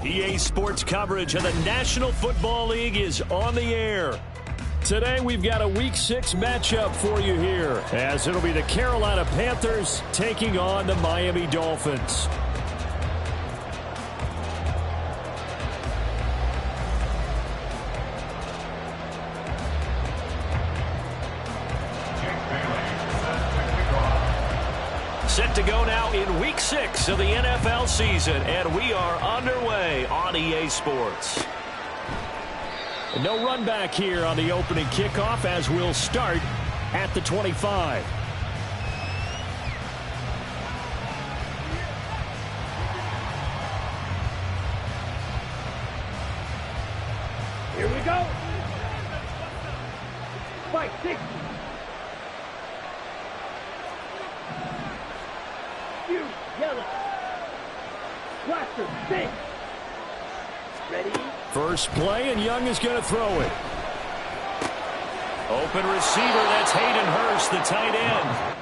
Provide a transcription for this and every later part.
EA Sports coverage of the National Football League is on the air. Today we've got a Week 6 matchup for you here, as it'll be the Carolina Panthers taking on the Miami Dolphins. Set to go now in Week 6 of the NFL season, and we are underway on EA Sports. No run back here on the opening kickoff as we'll start at the 25. Here we go. Fight 6. Yellow. Blaster, 6. Ready? First play, and Young is going to throw it. Open receiver, that's Hayden Hurst, the tight end.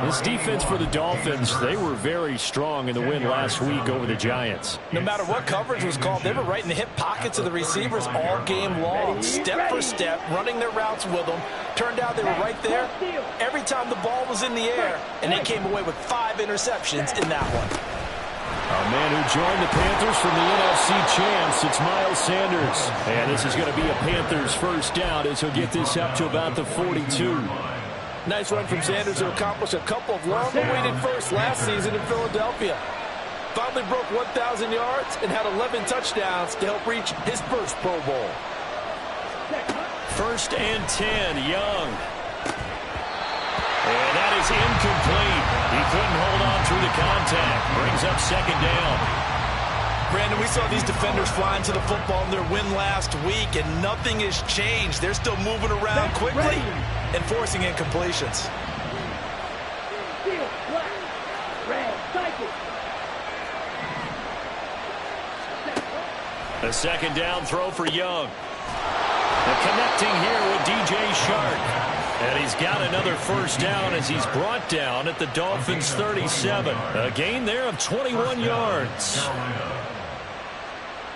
This defense for the Dolphins, they were very strong in the win last week over the Giants. No matter what coverage was called, they were right in the hip pockets of the receivers all game long, step for step, running their routes with them. Turned out they were right there every time the ball was in the air, and they came away with 5 interceptions in that one. A man who joined the Panthers from the NFC champs, it's Miles Sanders. And this is going to be a Panthers first down as he'll get this up to about the 42. Nice run from Sanders to accomplish a couple of long-awaited firsts last season in Philadelphia. Finally broke 1,000 yards and had 11 touchdowns to help reach his first Pro Bowl. First and 10, Young. And that is incomplete. He couldn't hold on through the contact. Brings up second down. Brandon, we saw these defenders flying to the football in their win last week, and nothing has changed. They're still moving around quickly and forcing incompletions. A second down throw for Young. The connecting here with DJ Shark. And he's got another first down as he's brought down at the Dolphins' 37. A gain there of 21 yards.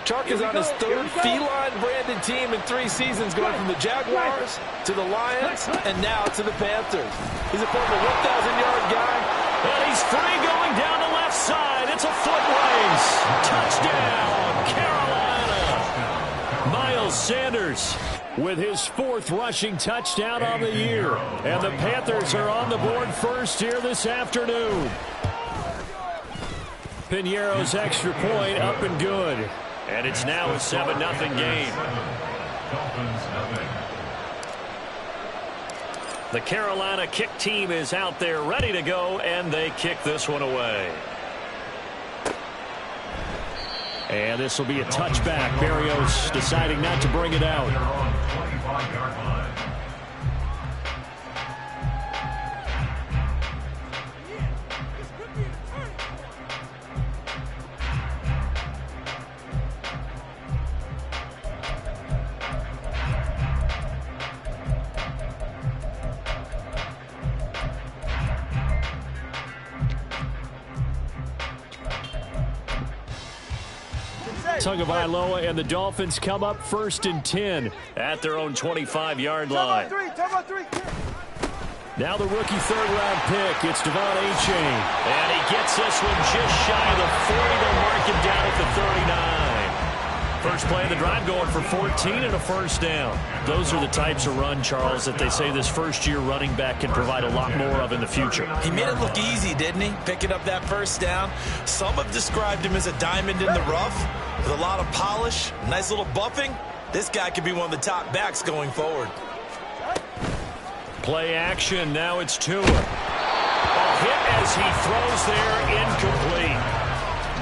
Chark is on his third feline-branded team in 3 seasons, going from the Jaguars to the Lions and now to the Panthers. He's a former 1,000-yard guy. And he's free going down the left side. It's a foot race. Touchdown, Carolina. Miles Sanders with his 4th rushing touchdown on the year. And the Panthers are on the board first here this afternoon. Piñeiro's extra point up and good. And it's now a 7-0 game. The Carolina kick team is out there ready to go, and they kick this one away. And this will be a touchback. Berrios deciding not to bring it out. Tagovailoa and the Dolphins come up first and 10 at their own 25-yard line. Now the rookie third-round pick, it's Devon Achane. And he gets this one just shy of the 40. They'll mark him down at the 39. First play of the drive going for 14 and a first down. Those are the types of run, Charles, that they say this first-year running back can provide a lot more of in the future. He made it look easy, didn't he? Picking up that first down. Some have described him as a diamond in the rough with a lot of polish, nice little buffing. This guy could be one of the top backs going forward. Play action. Now it's Tua. A hit as he throws there, incomplete.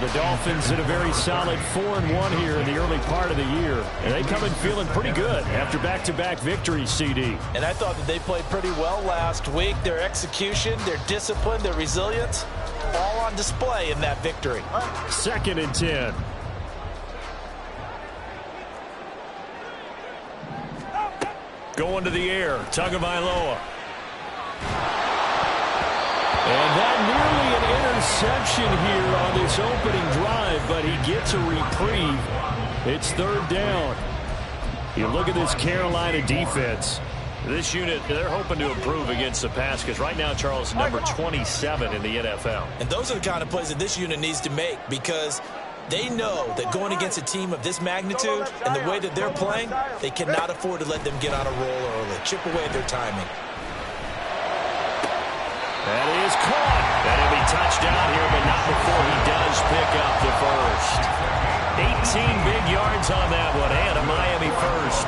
The Dolphins in a very solid 4-1 here in the early part of the year. And they come in feeling pretty good after back-to-back victories, CD. And I thought that they played pretty well last week. Their execution, their discipline, their resilience, all on display in that victory. 2nd and 10. Going to the air, Tagovailoa. And that nearly an interception here on this opening drive, but he gets a reprieve. It's 3rd down. You look at this Carolina defense. This unit, they're hoping to improve against the pass because right now, Charles, number 27 in the NFL. And those are the kind of plays that this unit needs to make because they know that going against a team of this magnitude and the way that they're playing, they cannot afford to let them get on a roll early, chip away at their timing. That is caught. That'll be touchdown here, but not before he does pick up the first. 18 big yards on that one, and a Miami first.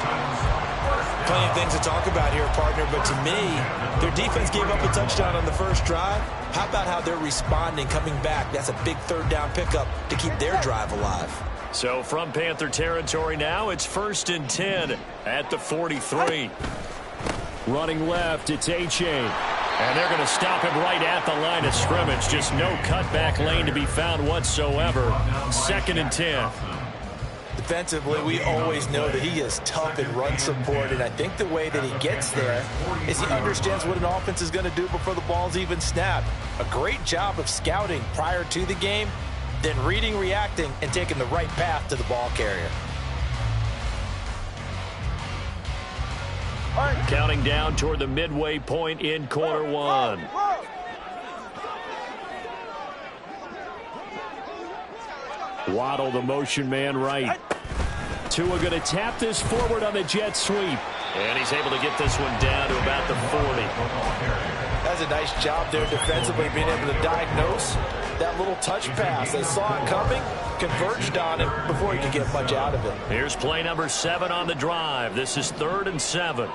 Plenty of things to talk about here, partner, but to me, their defense gave up a touchdown on the first drive. How about how they're responding, coming back? That's a big 3rd down pickup to keep their drive alive. So from Panther territory now, it's 1st and 10 at the 43. Running left, it's H.A. And they're going to stop him right at the line of scrimmage. Just no cutback lane to be found whatsoever. 2nd and 10. Defensively, we always know that he is tough in run support, and I think the way that he gets there is he understands what an offense is going to do before the ball's even snapped. A great job of scouting prior to the game, then reading, reacting, and taking the right path to the ball carrier. Counting down toward the midway point in quarter one. Waddle, the motion man right. Tua going to tap this forward on the jet sweep. And he's able to get this one down to about the 40. That's a nice job there defensively, being able to diagnose that little touch pass. They saw it coming, converged on it before he could get much out of it. Here's play number 7 on the drive. This is 3rd and 7.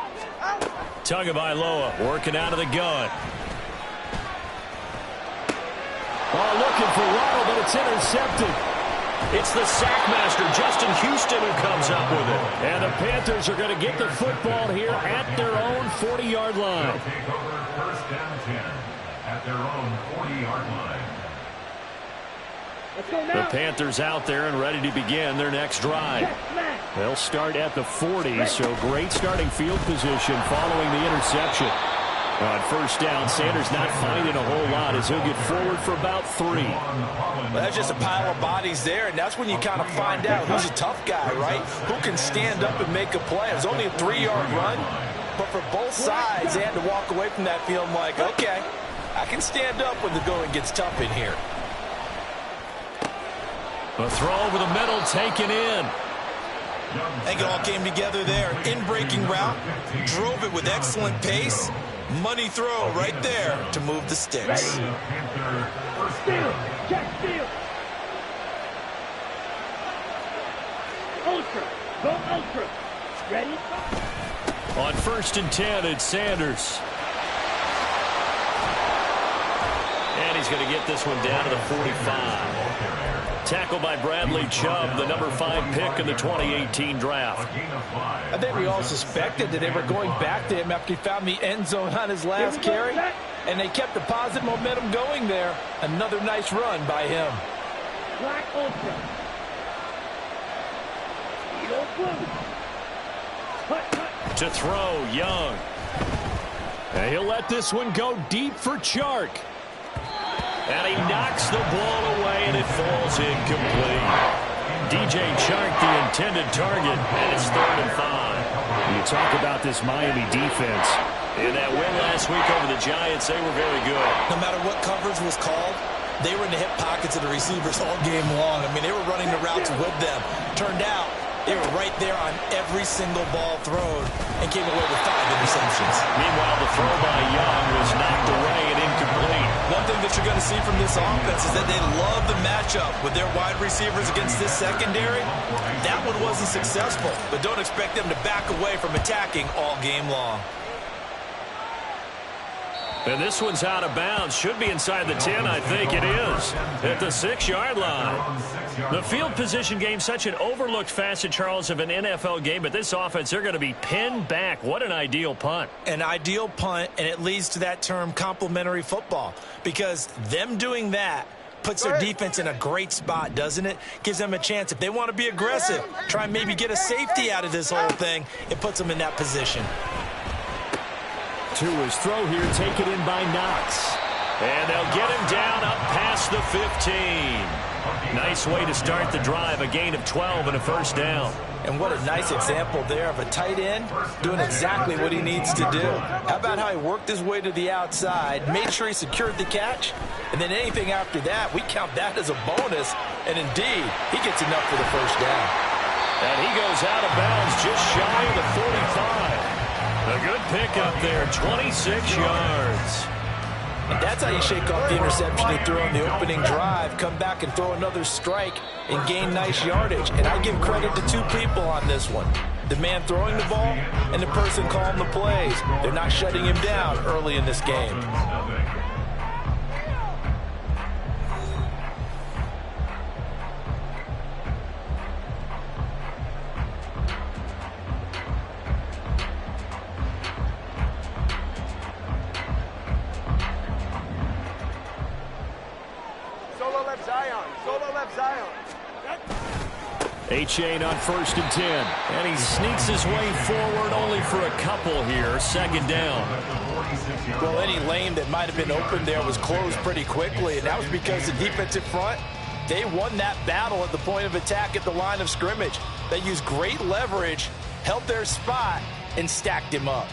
Tagovailoa working out of the gun. Oh, looking for Waddle, but it's intercepted. It's the sackmaster, Justin Houston, who comes up with it. And the Panthers are going to get the football here at their own 40-yard line. Take over 1st and 10 at their own 40-yard line. Let's go now. The Panthers out there and ready to begin their next drive. They'll start at the 40, so great starting field position following the interception. On 1st down, Sanders not finding a whole lot as he'll get forward for about 3. Well, that's just a pile of bodies there, and that's when you kind of find out who's a tough guy, right? Who can stand up and make a play. It was only a 3-yard run, but for both sides, they had to walk away from that feeling like, okay, I can stand up when the going gets tough in here. A throw over the middle taken in. I think it all came together there. In-breaking route, drove it with excellent pace. Money throw right there to move the sticks. Steal. Check steal. Ultra. Go ultra. Ready? On 1st and 10, it's Sanders. And he's going to get this one down to the 45. Tackled by Bradley Chubb, the number 5 pick in the 2018 draft. I think we all suspected that they were going back to him after he found the end zone on his last carry, and they kept the positive momentum going there. Another nice run by him. Black ultra. Eagle blue. Cut. To throw, Young. And he'll let this one go deep for Chark. And he knocks the ball away, and it falls incomplete. DJ Chark, the intended target, and it's 3rd and 5. You talk about this Miami defense. In that win last week over the Giants, they were very good. No matter what coverage was called, they were in the hip pockets of the receivers all game long. I mean, they were running the routes with them. Turned out, they were right there on every single ball thrown and came away with 5 interceptions. Meanwhile, the throw by Young was knocked away and incomplete. One thing that you're going to see from this offense is that they love the matchup with their wide receivers against this secondary. That one wasn't successful, but don't expect them to back away from attacking all game long. And this one's out of bounds. Should be inside the 10, I think it is. At the 6-yard line. The field position game, such an overlooked facet, Charles, of an NFL game. But this offense, they're going to be pinned back. What an ideal punt. An ideal punt, and it leads to that term complementary football. Because them doing that puts their defense in a great spot, doesn't it? Gives them a chance. If they want to be aggressive, try and maybe get a safety out of this whole thing, it puts them in that position. To his throw here, taken in by Knox. And they'll get him down up past the 15. Nice way to start the drive, a gain of 12 and a first down. And what a nice example there of a tight end doing exactly what he needs to do. How about how he worked his way to the outside, made sure he secured the catch, and then anything after that, we count that as a bonus. And indeed, he gets enough for the first down. And he goes out of bounds just shy of the 45. A good pickup there, 26 yards. And that's how you shake off the interception he threw on the opening drive, come back and throw another strike and gain nice yardage. And I give credit to two people on this one. The man throwing the ball and the person calling the plays. They're not shutting him down early in this game. A-Chain on 1st and 10. And he sneaks his way forward only for a couple here. Second down. Well, any lane that might have been open there was closed pretty quickly, and that was because the defensive front, they won that battle at the point of attack at the line of scrimmage. They used great leverage, held their spot, and stacked him up.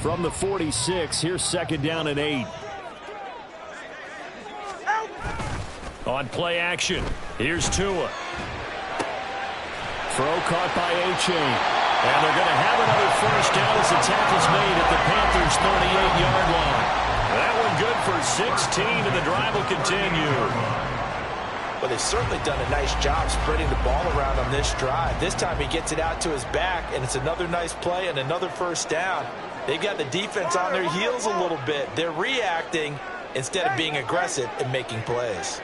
From the 46, here's 2nd down and 8. On play action, here's Tua. Throw caught by A-Chain. And they're going to have another first down as the tackle's made at the Panthers' 38-yard line. That one good for 16, and the drive will continue. Well, they've certainly done a nice job spreading the ball around on this drive. This time he gets it out to his back, and it's another nice play and another first down. They've got the defense on their heels a little bit. They're reacting instead of being aggressive and making plays.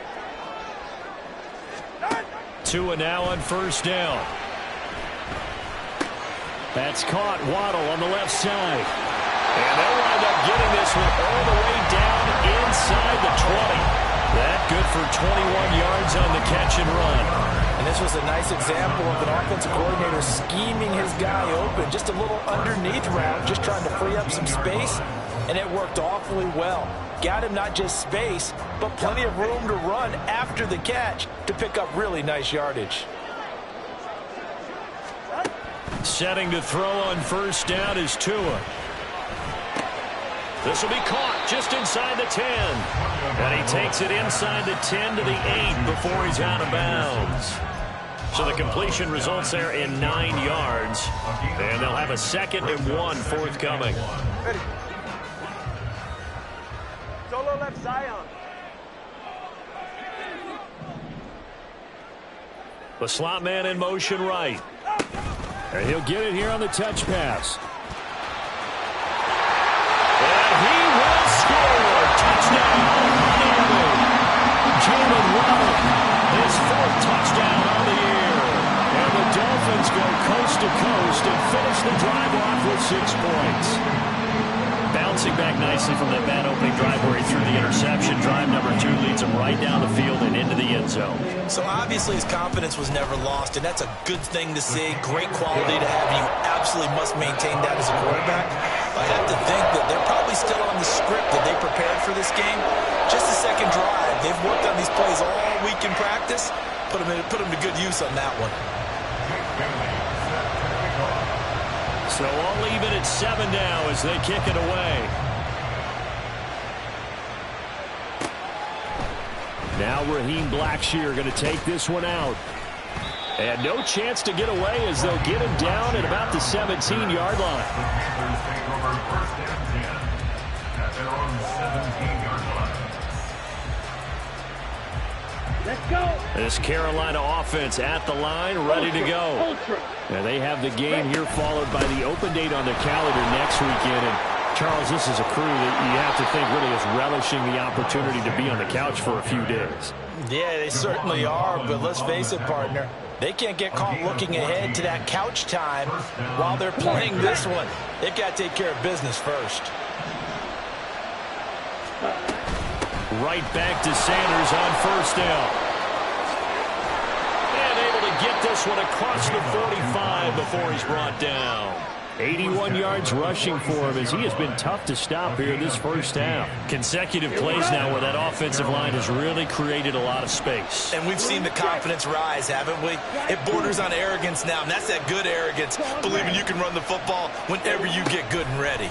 Tua now on first down. That's caught. Waddle on the left side. And they'll wind up getting this one all the way down inside the 20. That good for 21 yards on the catch and run. And this was a nice example of an offensive coordinator scheming his guy open. Just a little underneath route, just trying to free up some space. And it worked awfully well. Got him not just space, but plenty of room to run after the catch to pick up really nice yardage. Setting to throw on first down is Tua. This will be caught just inside the 10. And he takes it inside the 10 to the 8 before he's out of bounds. So the completion results there in 9 yards. And they'll have a 2nd and 1 forthcoming. Ready. Solo left Zion. The slot man in motion right. And he'll get it here on the touch pass. And he will score. Touchdown, Miami. Jalen Waddle, his 4th touchdown on the year. And the Dolphins go coast to coast and finish the drive off with 6 points. Bouncing back nicely from that bad opening drive where he threw the interception. Drive number 2 leads him right down the field and into the end zone. So obviously his confidence was never lost, and that's a good thing to see. Great quality to have. You absolutely must maintain that as a quarterback. I have to think that they're probably still on the script that they prepared for this game. Just the second drive. They've worked on these plays all week in practice. Put them to good use on that one. So I'll leave it at 7 now as they kick it away. Now Raheem Blackshear going to take this one out. And no chance to get away as they'll get him down at about the 17-yard line. Let's go. This Carolina offense at the line, ready to go. And they have the game here followed by the open date on the calendar next weekend. And Charles, this is a crew that you have to think really is relishing the opportunity to be on the couch for a few days. Yeah, they certainly are, but let's face it, partner. They can't get caught looking ahead to that couch time while they're playing this one. They've got to take care of business first. Right back to Sanders on first down. And able to get this one across the 45 before he's brought down. 81 yards rushing for him as he has been tough to stop here this first half. Consecutive plays now where that offensive line has really created a lot of space. And we've seen the confidence rise, haven't we? It borders on arrogance now, and that's that good arrogance, believing you can run the football whenever you get good and ready.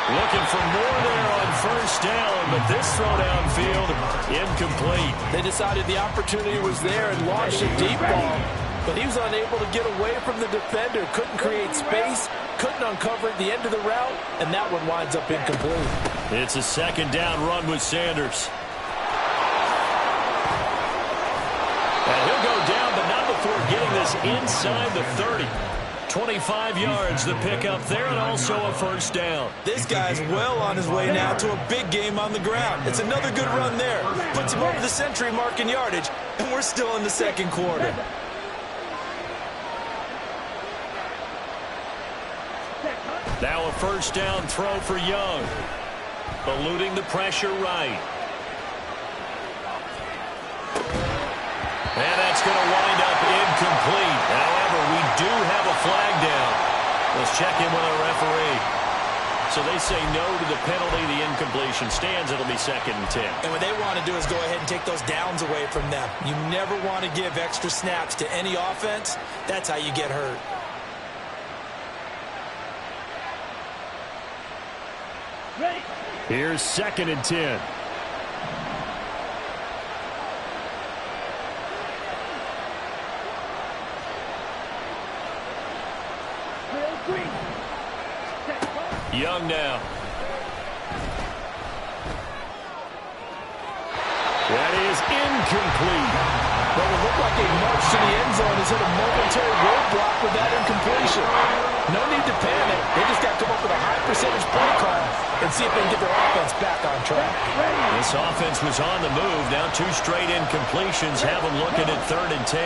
Looking for more there on first down, but this throw downfield incomplete. They decided the opportunity was there and launched a deep ball. But he was unable to get away from the defender, couldn't create space, couldn't uncover at the end of the route, and that one winds up incomplete. It's a second down run with Sanders. And he'll go down, but not before getting this inside the 30. 25 yards, the pickup there, and also a first down. This guy's well on his way now to a big game on the ground. It's another good run there. Puts him over the century mark in yardage, and we're still in the second quarter. Now a first down throw for Young. Eluding the pressure right. And that's going to wind up incomplete. However, we do have a flag down. Let's check in with our referee. So they say no to the penalty. The incompletion stands. It'll be 2nd and 10. And what they want to do is go ahead and take those downs away from them. You never want to give extra snaps to any offense. That's how you get hurt. Ready. Here's 2nd and 10. Young now. That is incomplete. Well, it looked like a march to the end zone has hit a momentary roadblock with that incompletion. No need to panic. They just got to come up with a high percentage play call and see if they can get their offense back on track. This offense was on the move. Now 2 straight incompletions have them looking at 3rd and 10.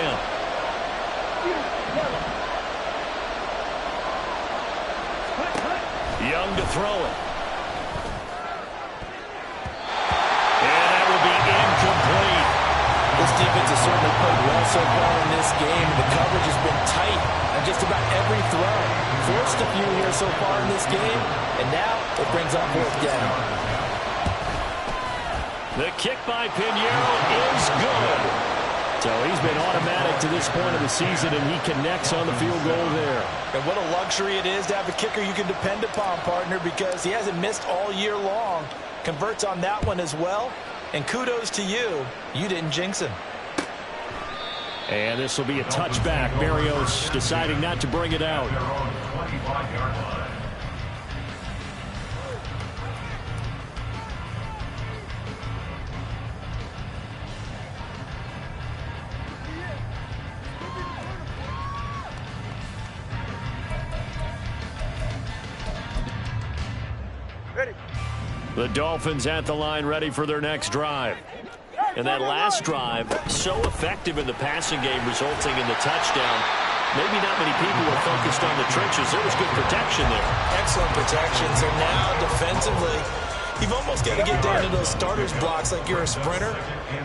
Young to throw it. And that will be incomplete. This defense has certainly played well so far in this game. The coverage has been tight on just about every throw. Forced a few here so far in this game, and now it brings up 4th down. The kick by Pinheiro is good. So he's been automatic to this point of the season, and he connects on the field goal there. And what a luxury it is to have a kicker you can depend upon, partner, because he hasn't missed all year long. Converts on that one as well. And kudos to you. You didn't jinx him. And this will be a touchback. Berrios deciding not to bring it out. The Dolphins at the line ready for their next drive. And that last drive, so effective in the passing game, resulting in the touchdown. Maybe not many people were focused on the trenches. There was good protection there. Excellent protection. So now, defensively, you've almost got to get down to those starters blocks like you're a sprinter.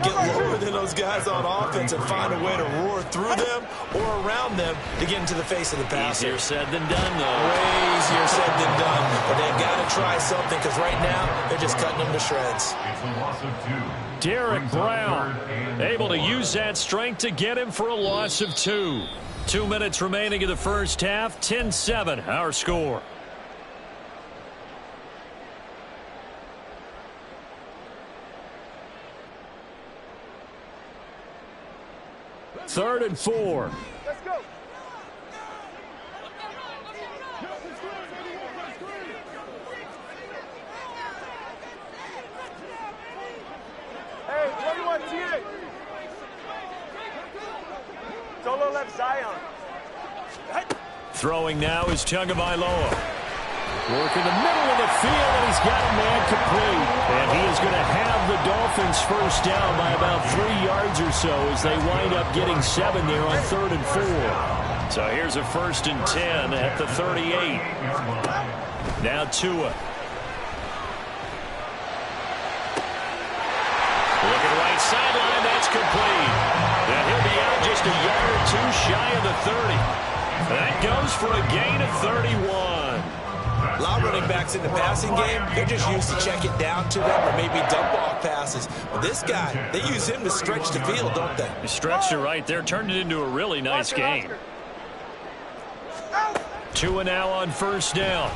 Get lower than those guys on offense and find a way to roar through them or around them to get into the face of the passer. Easier said than done, though. Way easier said than done. But they've got to try something because right now they're just cutting them to shreds. It's a loss of 2. Derek Brown able to use that strength to get him for a loss of 2. 2 minutes remaining in the first half. 10-7 our score. Third and 4. Let's go. Hey, 21 T8. Solo left Zion. Throwing now is Tagovailoa. Working the middle of the field, and he's got a man complete. And he is going to have the Dolphins first down by about 3 yards or so as they wind up getting 7 there on 3rd and 4. So here's a 1st and 10 at the 38. Now Tua. Looking right sideline, that's complete. And he'll be out just a yard or 2 shy of the 30. That goes for a gain of 31. A lot of running backs in the passing game, they're just used to check it down to them or maybe dump off passes. But this guy, they use him to stretch the field, don't they? He stretched it right there, turned it into a really nice game. Tua now on 1st down.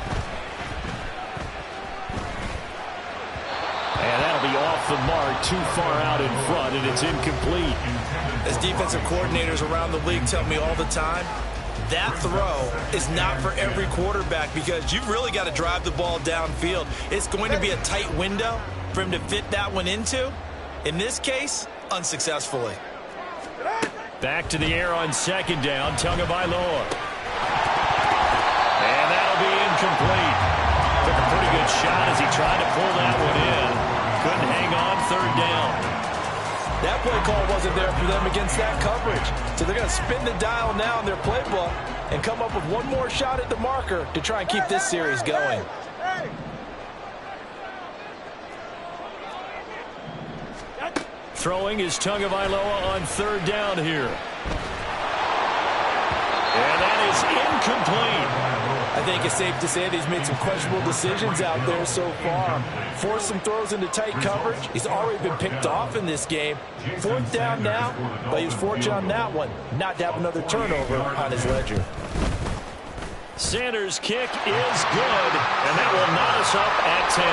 And that'll be off the mark, too far out in front, and it's incomplete. As defensive coordinators around the league tell me all the time, that throw is not for every quarterback because you've really got to drive the ball downfield. It's going to be a tight window for him to fit that one into. In this case, unsuccessfully. Back to the air on 2nd down, Tagovailoa. And that'll be incomplete. Took a pretty good shot as he tried to pull that one in. Couldn't hang on 3rd down. That play call wasn't there for them against that coverage. So they're going to spin the dial now in their playbook and come up with one more shot at the marker to try and keep this series going. Throwing is Tagovailoa on 3rd down here. And that is incomplete. I think it's safe to say that he's made some questionable decisions out there so far. Forced some throws into tight coverage. He's already been picked off in this game. 4th down now, but he was fortunate on that one not to have another turnover on his ledger. Sanders' kick is good, and that will knot us up at 10.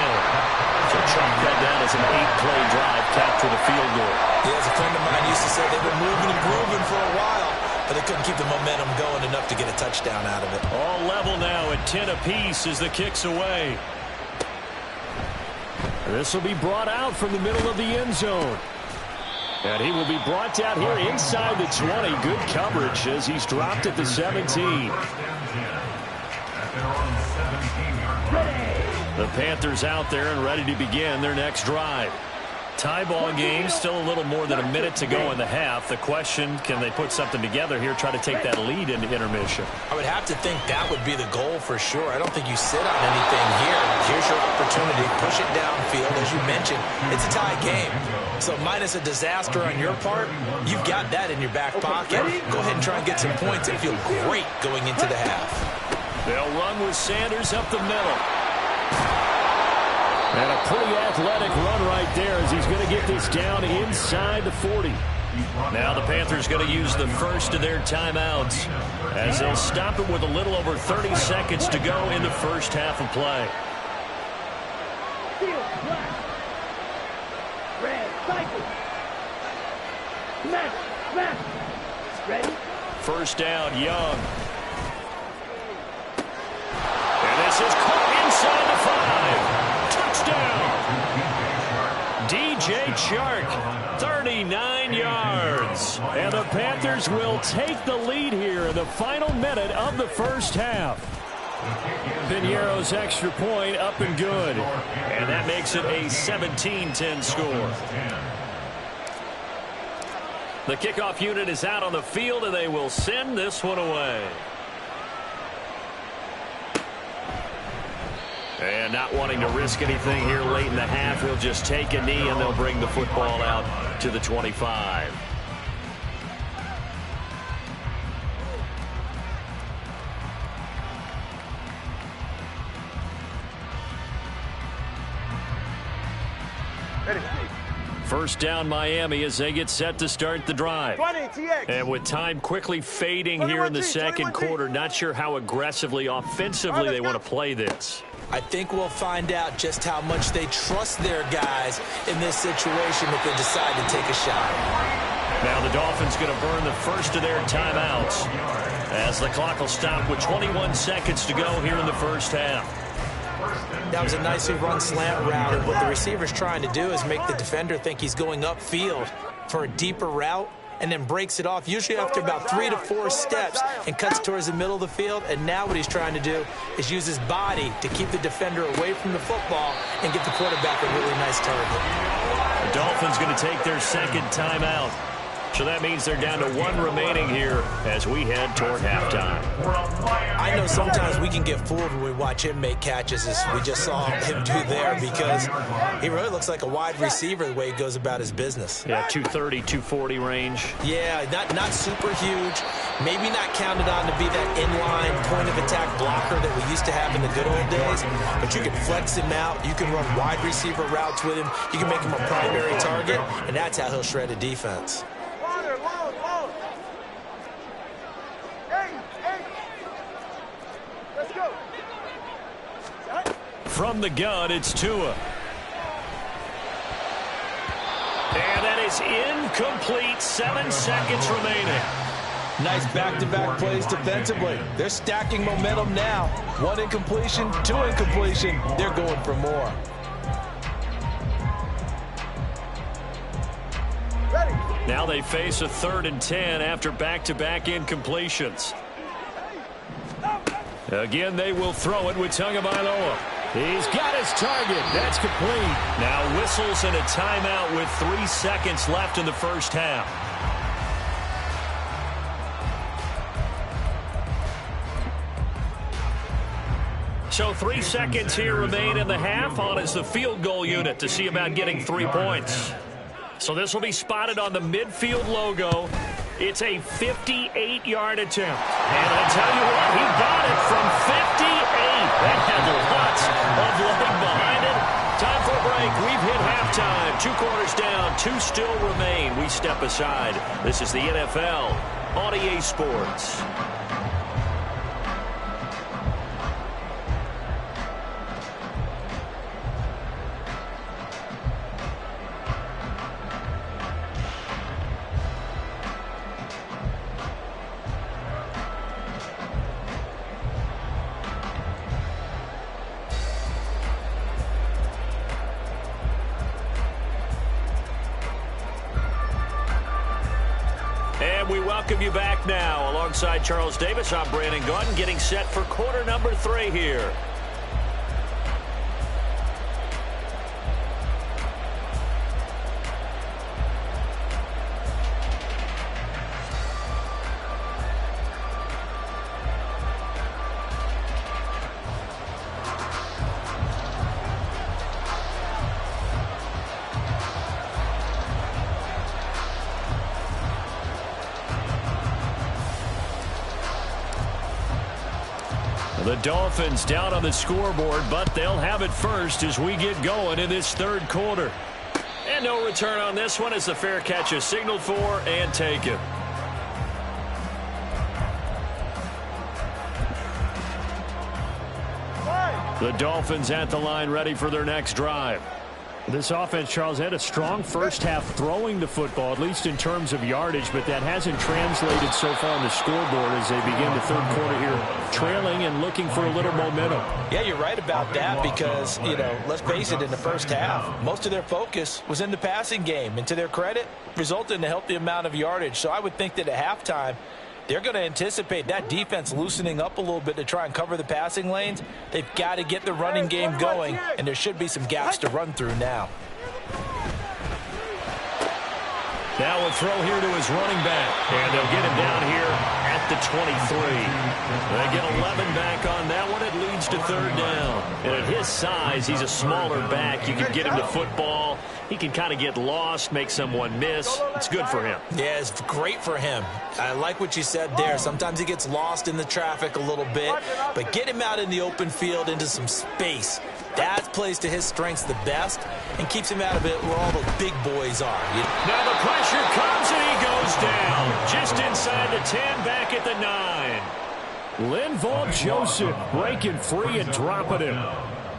So chalk that down as an 8-play drive, capture the field goal. Yeah, as a friend of mine used to say, they've been moving and grooving for a while, but they couldn't keep the momentum going enough to get a touchdown out of it. All level now at 10 apiece as the kick's away. This will be brought out from the middle of the end zone. And he will be brought down here inside the 20. Good coverage as he's dropped at the 17. The Panthers out there and ready to begin their next drive. Tie ball game, still a little more than a minute to go in the half. The question, can they put something together here, try to take that lead into intermission? I would have to think that would be the goal for sure. I don't think you sit on anything here. Here's your opportunity. Push it downfield. As you mentioned, it's a tie game. So minus a disaster on your part, you've got that in your back pocket. Go ahead and try and get some points and feel great going into the half. They'll run with Sanders up the middle. And a pretty athletic run right there as he's going to get this down inside the 40. Now the Panthers going to use the first of their timeouts as they'll stop it with a little over 30 seconds to go in the first half of play. First down, Young. And this is caught inside the 5. Touchdown. DJ Chark, 39 yards. And the Panthers will take the lead here in the final minute of the first half. Piñeiro's extra point up and good. And that makes it a 17-10 score. The kickoff unit is out on the field, and they will send this one away. And not wanting to risk anything here late in the half, he'll just take a knee, and they'll bring the football out to the 25. First down Miami as they get set to start the drive. And with time quickly fading here in the second quarter, not sure how aggressively, offensively they want to play this. I think we'll find out just how much they trust their guys in this situation if they decide to take a shot. Now the Dolphins going to burn the first of their timeouts as the clock will stop with 21 seconds to go here in the first half. That was a nicely run slant route, and what the receiver's trying to do is make the defender think he's going upfield for a deeper route and then breaks it off, usually after about 3 to 4 steps, and cuts towards the middle of the field. And now what he's trying to do is use his body to keep the defender away from the football and get the quarterback a really nice target. The Dolphins going to take their second timeout. So that means they're down to 1 remaining here as we head toward halftime. I know sometimes we can get fooled when we watch him make catches, as we just saw him do there, because he really looks like a wide receiver the way he goes about his business. Yeah, 230, 240 range. Yeah, not super huge. Maybe not counted on to be that inline point-of-attack blocker that we used to have in the good old days, but you can flex him out. You can run wide receiver routes with him. You can make him a primary target, and that's how he'll shred a defense. From the gun, it's Tua. And that is incomplete. 7 seconds remaining. Nice back-to-back plays defensively. They're stacking momentum now. 1 incompletion, 2 incompletion. They're going for more. Now they face a 3rd and 10 after back-to-back incompletions. Again, they will throw it with Tagovailoa. He's got his target. That's complete. Now whistles and a timeout with 3 seconds left in the first half. So 3 seconds here remain in the half. On is the field goal unit to see about getting 3 points. So this will be spotted on the midfield logo. It's a 58-yard attempt. And I tell you what, he got it from 58. That had lots of leg behind it. Time for a break. We've hit halftime. 2 quarters down. 2 still remain. We step aside. This is the NFL on EA Sports. We welcome you back now. Alongside Charles Davis, I'm Brandon Gaudin, getting set for quarter number 3 here. The Dolphins down on the scoreboard, but they'll have it first as we get going in this 3rd quarter. And no return on this one as the fair catch is signaled for and taken. The Dolphins at the line ready for their next drive. This offense, Charles, had a strong first half throwing the football, at least in terms of yardage, but that hasn't translated so far on the scoreboard as they begin the 3rd quarter here, trailing and looking for a little momentum. Yeah, you're right about that because, let's face it, in the first half, most of their focus was in the passing game. And to their credit, resulted in a healthy amount of yardage. So I would think that at halftime, they're going to anticipate that defense loosening up a little bit to try and cover the passing lanes. They've got to get the running game going, and there should be some gaps to run through now. Now a throw here to his running back, and they'll get him down here at the 23. They get 11 back on that one. It leads to 3rd down. And at his size, he's a smaller back. You can get him to football. He can kind of get lost, make someone miss. It's good for him. Yeah, it's great for him. I like what you said there. Sometimes he gets lost in the traffic a little bit, but get him out in the open field into some space. That plays to his strengths the best and keeps him out of it where all the big boys are. Now the pressure comes and he goes down. Just inside the 10, back at the 9. Linval Joseph breaking free and dropping him.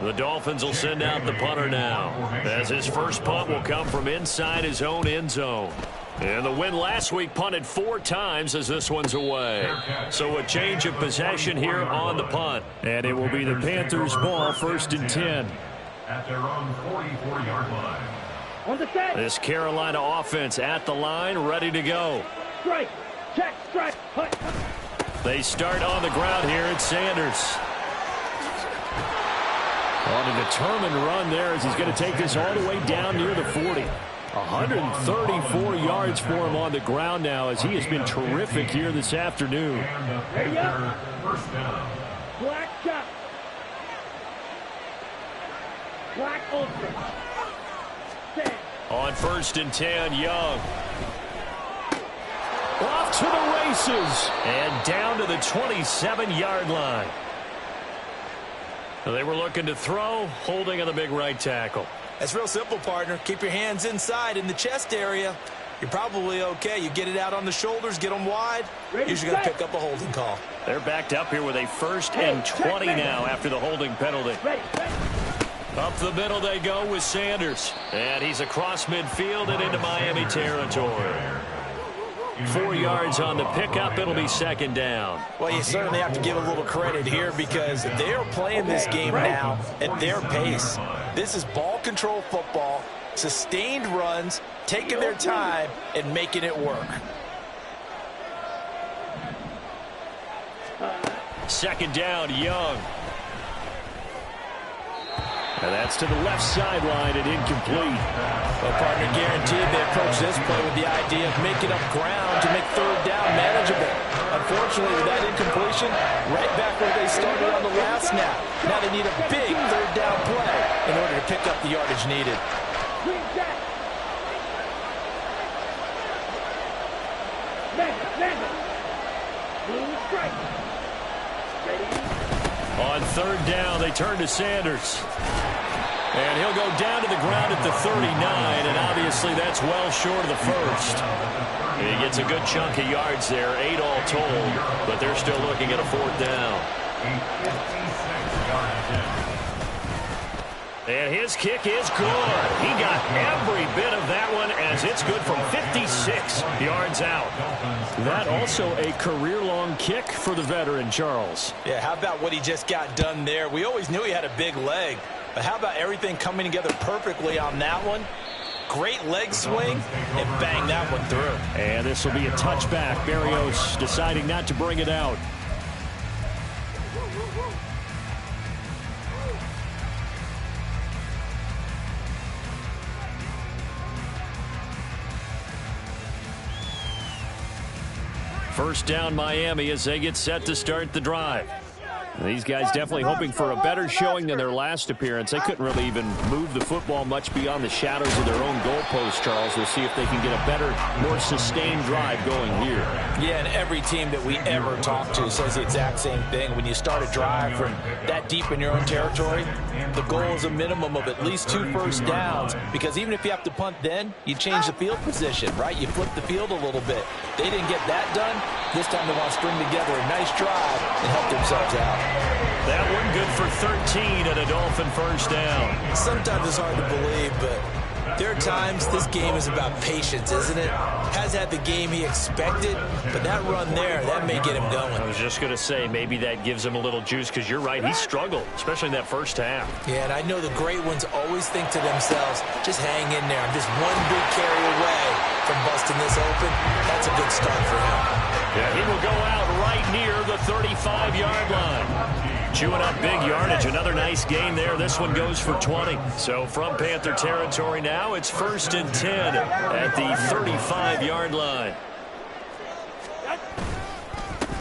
The Dolphins will send out the punter now, as his first punt will come from inside his own end zone. And the win last week punted 4 times as this one's away. So a change of possession here on the punt. And it will be the Panthers' ball, 1st and 10. At their own 44-yard line. On the set. This Carolina offense at the line, ready to go. Strike. Check. Strike. Hut. They start on the ground here at Sanders. On a determined run there as he's going to take this all the way down near the 40. 134 yards for him on the ground now as he has been terrific here this afternoon. Ready up. Black shot. Black ultra. Set. On 1st and 10, Young. Off to the races. And down to the 27-yard line. They were looking to throw, holding on the big right tackle. That's real simple, partner. Keep your hands inside in the chest area. You're probably okay. You get it out on the shoulders, get them wide. Usually going to pick up a holding call. They're backed up here with a 1st and 20 now after the holding penalty. Up the middle they go with Sanders. And he's across midfield and into Miami territory. 4 yards on the pickup. It'll be 2nd down. Well, you certainly have to give a little credit here because they're playing this game now at their pace. This is ball control football, sustained runs, taking their time and making it work. 2nd down, Young. And that's to the left sideline and incomplete. Well, partner, guaranteed they approach this play with the idea of making up ground to make 3rd down manageable. Unfortunately, with that incompletion, right back where they started on the last snap. Now they need a big 3rd down play in order to pick up the yardage needed. On 3rd down, they turn to Sanders. And he'll go down to the ground at the 39, and obviously that's well short of the 1st. He gets a good chunk of yards there, 8 all told, but they're still looking at a 4th down. And his kick is good. He got every bit of that one as it's good from 56 yards out. That also a career-long kick for the veteran, Charles. Yeah, how about what he just got done there? We always knew he had a big leg, but how about everything coming together perfectly on that one? Great leg swing and bang that one through. And this will be a touchback. Berrios deciding not to bring it out. First down, Miami, as they get set to start the drive. These guys definitely hoping for a better showing than their last appearance. They couldn't really even move the football much beyond the shadows of their own goalpost, Charles. We'll see if they can get a better, more sustained drive going here. Yeah, and every team that we ever talk to says the exact same thing. When you start a drive from that deep in your own territory, the goal is a minimum of at least 2 first downs, because even if you have to punt then, you change the field position, right? You flip the field a little bit. They didn't get that done. This time they want to string together a nice drive and help themselves out. That one good for 13 and a Dolphin first down. Sometimes it's hard to believe, but there are times this game is about patience, isn't it? Has had the game he expected, but that run there, that may get him going. I was just going to say, maybe that gives him a little juice, because you're right, he struggled, especially in that first half. Yeah, and I know the great ones always think to themselves, just hang in there. I'm just one big carry away from busting this open. That's a good start for him. Yeah, he will go out right near the 35-yard line. Chewing up big yardage. Another nice gain there. This one goes for 20. So from Panther territory now, it's 1st and 10 at the 35-yard line.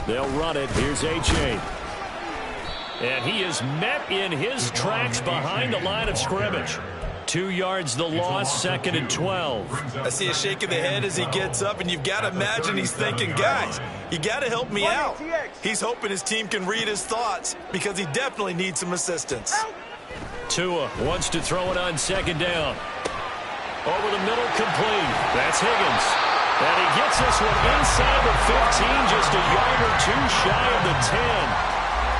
They'll run it. Here's A-Chain. And he is met in his tracks behind the line of scrimmage. 2 yards the loss, 2nd and 12. I see a shake of the head as he gets up, and you've got to imagine he's thinking, guys, you got to help me out. He's hoping his team can read his thoughts because he definitely needs some assistance. Tua wants to throw it on 2nd down. Over the middle, complete. That's Higgins. And he gets this one inside the 15, just a yard or 2 shy of the 10.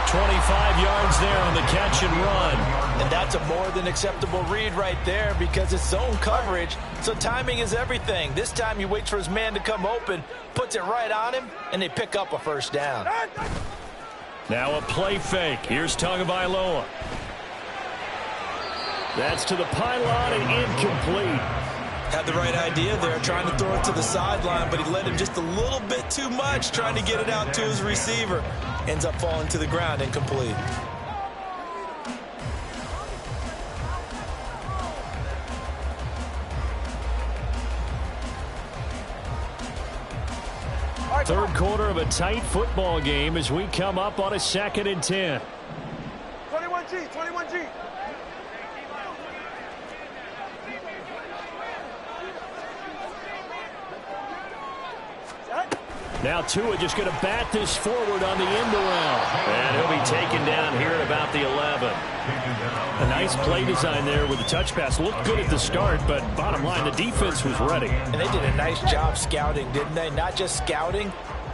25 yards there on the catch and run. And that's a more than acceptable read right there because it's zone coverage, so timing is everything. This time he waits for his man to come open, puts it right on him, and they pick up a first down. Now a play fake. Here's Tagovailoa. That's to the pylon and incomplete. Had the right idea there, trying to throw it to the sideline, but he led him just a little bit too much, trying to get it out to his receiver. Ends up falling to the ground, incomplete. Third quarter of a tight football game as we come up on a 2nd and 10. 21G, 21G. Now Tua just going to bat this forward on the end around. And he'll be taken down here at about the 11. A nice play design there with the touch pass. Looked good at the start, but bottom line, the defense was ready. And they did a nice job scouting, didn't they? Not just scouting,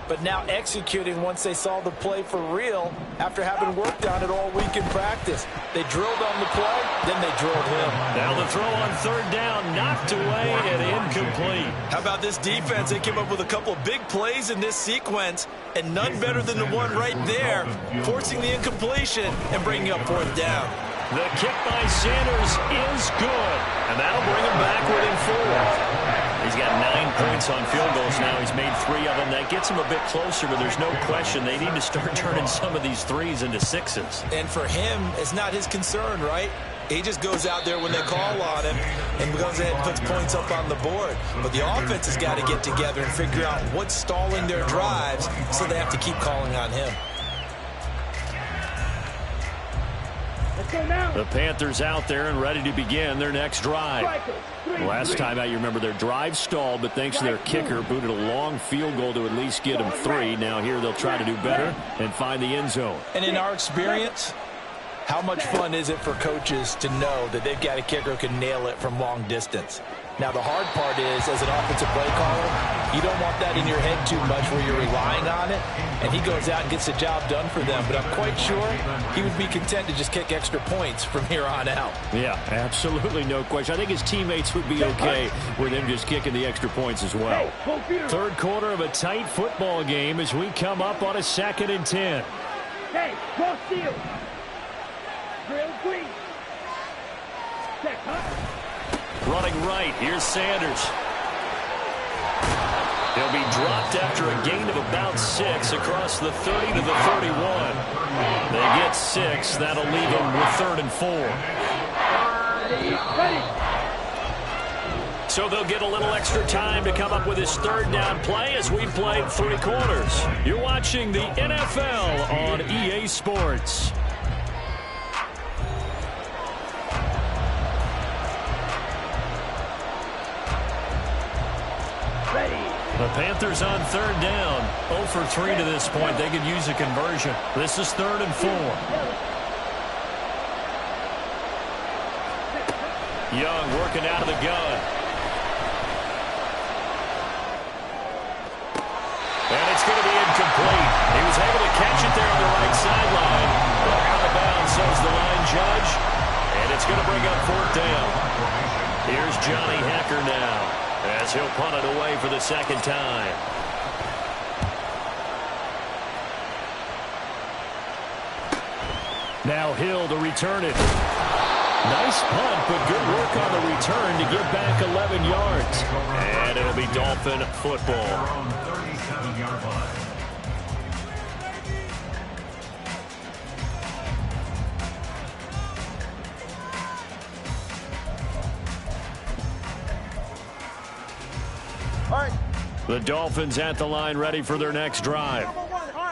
but now executing once they saw the play for real after having worked on it all week in practice. They drilled on the play, then they drilled him. Now the throw on 3rd down, knocked away and incomplete. How about this defense? They came up with a couple of big plays in this sequence, and none better than the one right there, forcing the incompletion and bringing up 4th down. The kick by Sanders is good, and that'll bring him back within 4. He's got 9 points on field goals now. He's made 3 of them. That gets him a bit closer, but there's no question they need to start turning some of these 3s into 6s. And for him, it's not his concern, right? He just goes out there when they call on him and goes ahead and puts points up on the board. But the offense has got to get together and figure out what's stalling their drives, so they have to keep calling on him. The Panthers out there and ready to begin their next drive. Last time out, you remember their drive stalled, but thanks to their kicker, booted a long field goal to at least get them 3. Now here they'll try to do better and find the end zone. And in our experience, how much fun is it for coaches to know that they've got a kicker who can nail it from long distance? Now, the hard part is, as an offensive play caller, you don't want that in your head too much where you're relying on it, and he goes out and gets the job done for them. But I'm quite sure he would be content to just kick extra points from here on out. Yeah, absolutely no question. I think his teammates would be okay with him just kicking the extra points as well. Third quarter of a tight football game as we come up on a 2nd and 10. Hey, cross field. Drill green. Check, Running right, here's Sanders. He'll be dropped after a gain of about 6 across the 30 to the 31. They get 6. That'll leave them with 3rd and 4. So they'll get a little extra time to come up with his 3rd down play as we've played 3 quarters. You're watching the NFL on EA Sports. The Panthers on 3rd down. 0 for 3 to this point. They could use a conversion. This is 3rd and 4. Young working out of the gun. And it's going to be incomplete. He was able to catch it there on the right sideline. But out of bounds, says the line judge. And it's going to bring up 4th down. Here's Johnny Hacker now, as he'll punt it away for the 2nd time. Now Hill to return it. Nice punt, but good work on the return to get back 11 yards. And it'll be Dolphin football. 37-yard line. The Dolphins at the line ready for their next drive.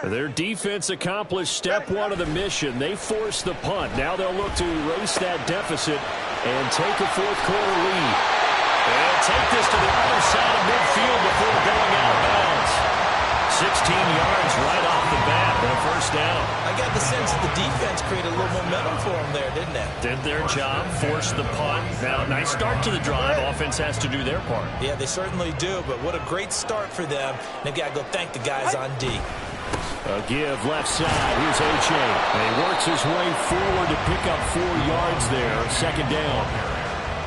Their defense accomplished step 1 of the mission. They forced the punt. Now they'll look to erase that deficit and take a 4th quarter lead. And take this to the other side of midfield before going out of bounds. 16 yards right off the bat and a 1st down. I got the sense that the defense created a little momentum for them there, didn't it? Did their job, forced the punt. Now, nice start to the drive. Offense has to do their part. Yeah, they certainly do, but what a great start for them. They've got to go thank the guys on D. A give left side. Here's H.A. And he works his way forward to pick up 4 yards there. 2nd down.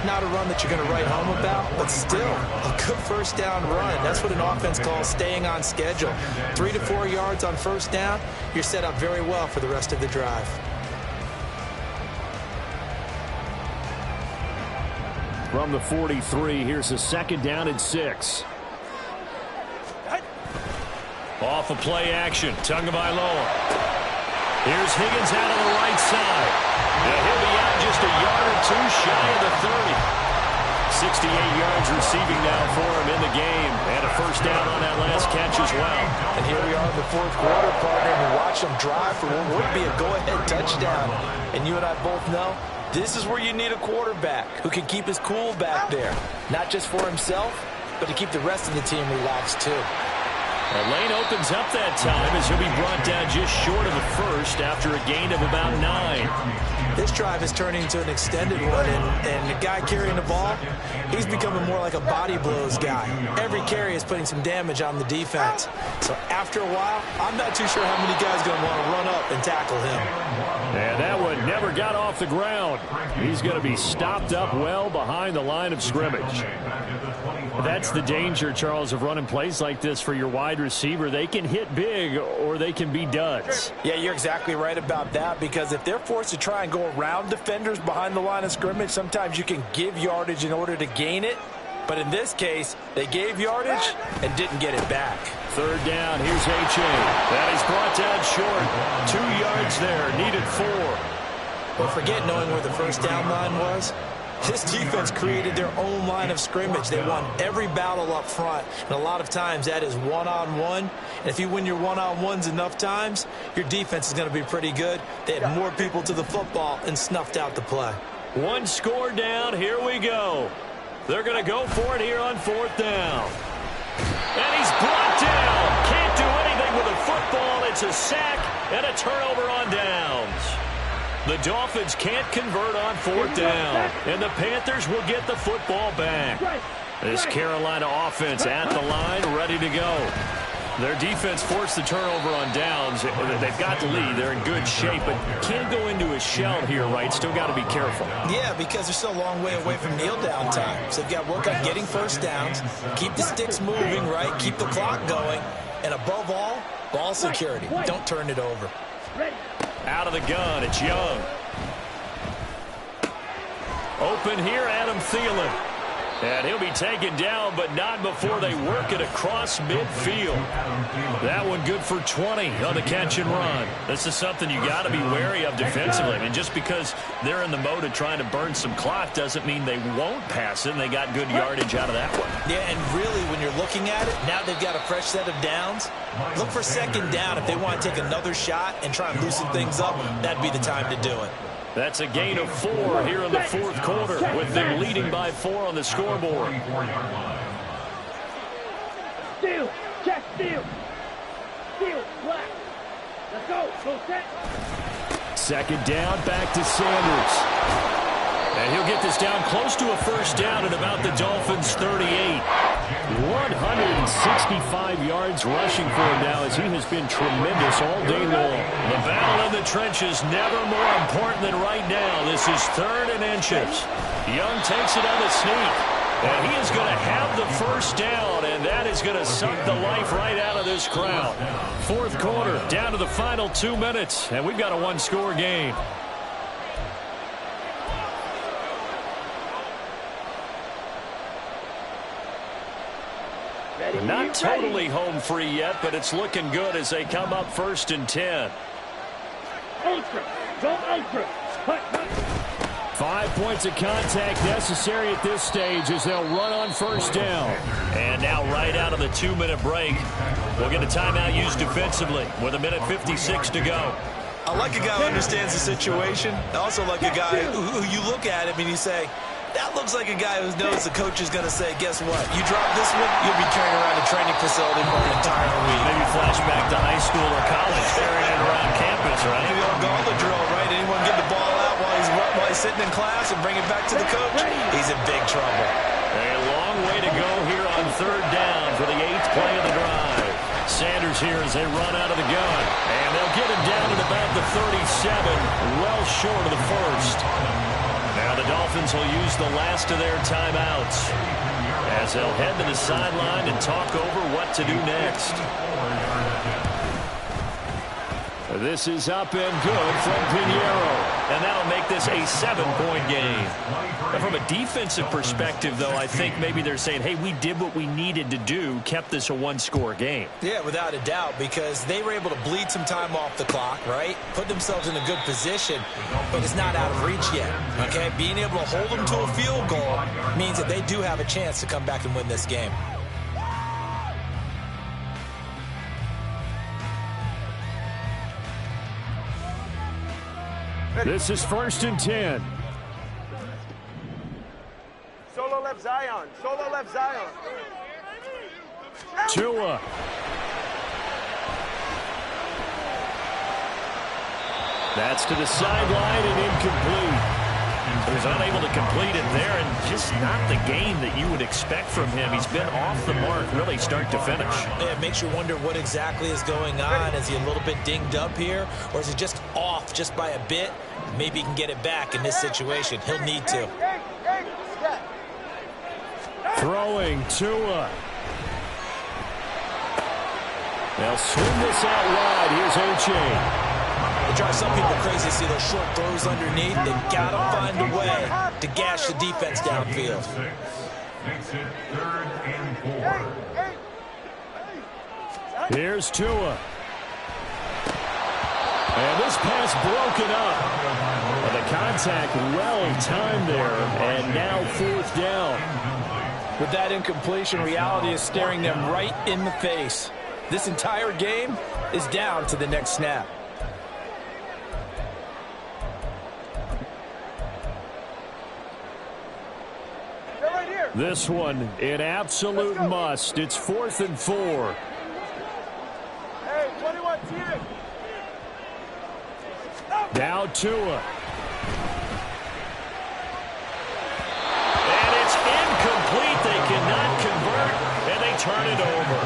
Not a run that you're going to write home about, but still a good 1st down run. That's what an offense calls staying on schedule. 3 to 4 yards on 1st down, you're set up very well for the rest of the drive. from the 43. Here's a 2nd down and 6. Off of play action. Tagovailoa. Here's Higgins out on the right side. And he'll be out just a yard or two shy of the 30. 68 yards receiving now for him in the game. And a 1st down on that last catch as well. And here we are in the 4th quarter, partner, and we watch them drive for what would be a go-ahead touchdown. And you and I both know this is where you need a quarterback who can keep his cool back there. Not just for himself, but to keep the rest of the team relaxed too. A lane opens up that time as he'll be brought down just short of a 1st after a gain of about 9. This drive is turning into an extended one, and the guy carrying the ball, he's becoming more like a body blows guy. Every carry is putting some damage on the defense. So after a while, I'm not too sure how many guys are going to want to run up and tackle him. And that one never got off the ground. He's going to be stopped up well behind the line of scrimmage. That's the danger, Charles, of running plays like this for your wide receiver. They can hit big or they can be duds. Yeah, you're exactly right about that, because if they're forced to try and go around defenders behind the line of scrimmage, sometimes you can give yardage in order to gain it. But in this case, they gave yardage and didn't get it back. 3rd down, here's H.A. That is brought down short. 2 yards there, needed 4. Well, forget knowing where the 1st down line was. This defense created their own line of scrimmage. They won every battle up front, and a lot of times that is one-on-one. And if you win your one-on-ones enough times, your defense is going to be pretty good. They had more people to the football and snuffed out the play. 1 score down, here we go. They're going to go for it here on 4th down. And he's brought down. Can't do anything with a football. It's a sack and a turnover on downs. The Dolphins can't convert on 4th down, and the Panthers will get the football back. This Carolina offense at the line, ready to go. Their defense forced the turnover on downs. They've got the lead. They're in good shape, but can't go into a shell here, right? Still got to be careful. Yeah, because they're still a long way away from kneel-down time. So they've got to work on getting 1st downs, keep the sticks moving, right? Keep the clock going, and above all, ball security. Don't turn it over. Out of the gun, it's Young. Open here, Adam Thielen. And he'll be taken down, but not before they work it across midfield. That one good for 20 on the catch and run. This is something you got to be wary of defensively. I mean, just because they're in the mode of trying to burn some clock doesn't mean they won't pass it, and they got good yardage out of that one. Yeah, and really, when you're looking at it, now they've got a fresh set of downs. Look for 2nd down if they want to take another shot and try and loosen things up. That'd be the time to do it. That's a gain of 4 here in the 4th quarter, with them leading by 4 on the scoreboard. Steal, check, steal. Steal, black. Let's go, go set. 2nd down, back to Sanders. And he'll get this down close to a 1st down at about the Dolphins' 38. 165 yards rushing for him now, as he has been tremendous all day long. The battle in the trenches never more important than right now. This is 3rd and inches. Young takes it on the sneak. And he is going to have the 1st down, and that is going to suck the life right out of this crowd. 4th quarter, down to the final 2 minutes, and we've got a 1-score game. Not totally home free yet, but it's looking good as they come up 1st and 10. Ultra, go ultra. Hut, hut. 5 points of contact necessary at this stage as they'll run on 1st down. And now right out of the 2-minute break, we'll get a timeout used defensively with 1:56 to go. I like a guy who understands the situation. I also like a guy who you look at him and you say, that looks like a guy who knows the coach is going to say, guess what? You drop this one, you'll be carrying around a training facility for an entire week. Maybe flashback to high school or college, carrying it around campus, right? Maybe on gauntlet drill, right? Anyone get the ball out while he's sitting in class and bring it back to the coach? He's in big trouble. A long way to go here on 3rd down for the 8th play of the drive. Sanders here as they run out of the gun. And they'll get him down at about the 37, well short of the 1st. Now the Dolphins will use the last of their timeouts as they'll head to the sideline and talk over what to do next. This is up and good from Pinheiro. And that'll make this a 7-point game. Now, from a defensive perspective, though, I think maybe they're saying, hey, we did what we needed to do, kept this a one-score game. Yeah, without a doubt, because they were able to bleed some time off the clock, right? Put themselves in a good position, but it's not out of reach yet, okay? Being able to hold them to a field goal means that they do have a chance to come back and win this game. This is 1st and 10. Solo left Zion. Solo left Zion. Tua. That's to the sideline and incomplete. He was unable to complete it there, and just not the game that you would expect from him. He's been off the mark, really start to finish. Yeah, it makes you wonder what exactly is going on. Is he a little bit dinged up here, or is he just off just by a bit? Maybe he can get it back in this situation. He'll need to. Throwing Tua. They'll swing this out wide. Here's Oche. It drives some people crazy to see those short throws underneath. They've got to find a way to gash the defense downfield. Makes it 3rd and 4. Here's Tua. And this pass broken up. Well, the contact well timed there, and now 4th down. With that incompletion, reality is staring them right in the face. This entire game is down to the next snap. This one, an absolute must. It's 4th and 4. Hey, 21 team. Now Tua. And it's incomplete. They cannot convert, and they turn it over.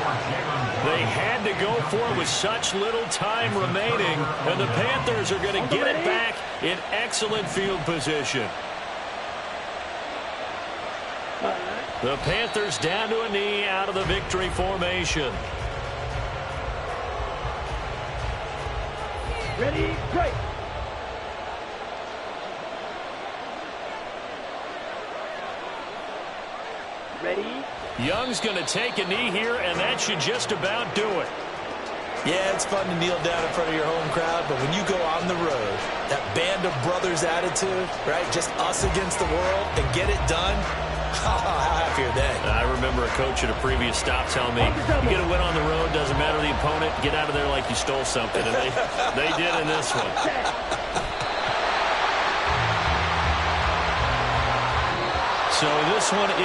They had to go for it with such little time remaining, and the Panthers are going to get it back in excellent field position. The Panthers down to a knee out of the victory formation. Ready, break. Ready. Young's going to take a knee here, and that should just about do it. Yeah, it's fun to kneel down in front of your home crowd, but when you go on the road, that band of brothers attitude, right, just us against the world, and get it done, how happy are they? I remember a coach at a previous stop telling me, you get a win on the road, doesn't matter the opponent, get out of there like you stole something, and they did in this one. So this one is